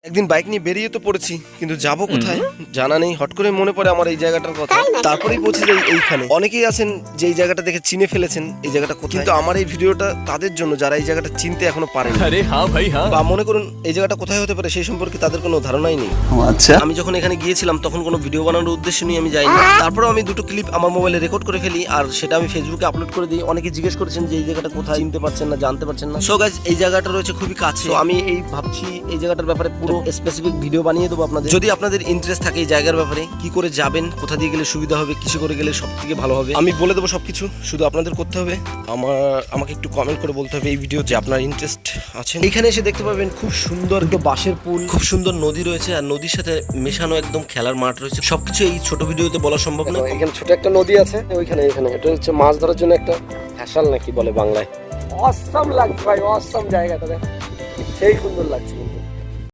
একদিন বাইক নিয়ে বেরিয়ে তো পড়েছি, কিন্তু যাবো কোথায় জানা নেই। হট করে মনে পড়ে আমার এই জায়গাটার কথা, তারপরেই পৌঁছে যাই এইখানে। অনেকেই আছেন যে এই জায়গাটা দেখে চিনে ফেলেছেন এই জায়গাটা কোথায়, কিন্তু আমার এই ভিডিওটা তাদের জন্য যারা এই জায়গাটা চিনতে এখনো পারেন। আরে হ্যাঁ ভাই হ্যাঁ। বা মনে করুন এই জায়গাটা কোথায় হতে পারে সেই সম্পর্কে তাদের কোনো ধারণাই নেই। আচ্ছা, আমি যখন এখানে গিয়েছিলাম তখন কোনো ভিডিও বানানোর উদ্দেশ্য নিয়ে আমি যাইনি। তারপরেও আমি দুটো ক্লিপ আমার মোবাইলে রেকর্ড করে ফেলি আর সেটা আমি ফেসবুকে আপলোড করে দিই। অনেকে জিজ্ঞেস করেছেন যে এই জায়গাটা কোথায়, চিনতে পারছেন না, জানতে পারছেন না। সো গাইস, এই জায়গাটা রয়েছে খুবই কাছে। তো আমি এই ভাবছি এই জায়গাটার ব্যাপারে পুরো স্পেসিফিক ভিডিও বানিয়ে দেবো আপনাদের। যদি আপনাদের ইন্টারেস্ট থাকে এই জায়গার ব্যাপারে, কি করে যাবেন, কোথা দিয়ে গেলে সুবিধা হবে, কিছু করে গেলে সব থেকে ভালো হবে, আমি বলে দেবো সবকিছু। শুধু আপনাদের করতে হবে আমাকে একটু কমেন্ট করে বলতে হবে এই ভিডিও যে আপনার ইন্টারেস্ট আছে। এখানে এসে দেখতে পাবেন খুব সুন্দর বাঁশের পুল, খুব সুন্দর নদী রয়েছে, আর নদীর সাথে মেশানো একদম খেলার মাঠ রয়েছে। সবকিছু এই ছোট ভিডিওতে বলা সম্ভব না। এখানে ছোট একটা নদী আছে, এখানে এটা হচ্ছে মাছ ধরার জন্য একটা ফ্যাশাল নাকি বলে বাংলায়। অসাম লাগছে ভাই, অসাম জায়গাটা, সেই সুন্দর লাগছে কিন্তু।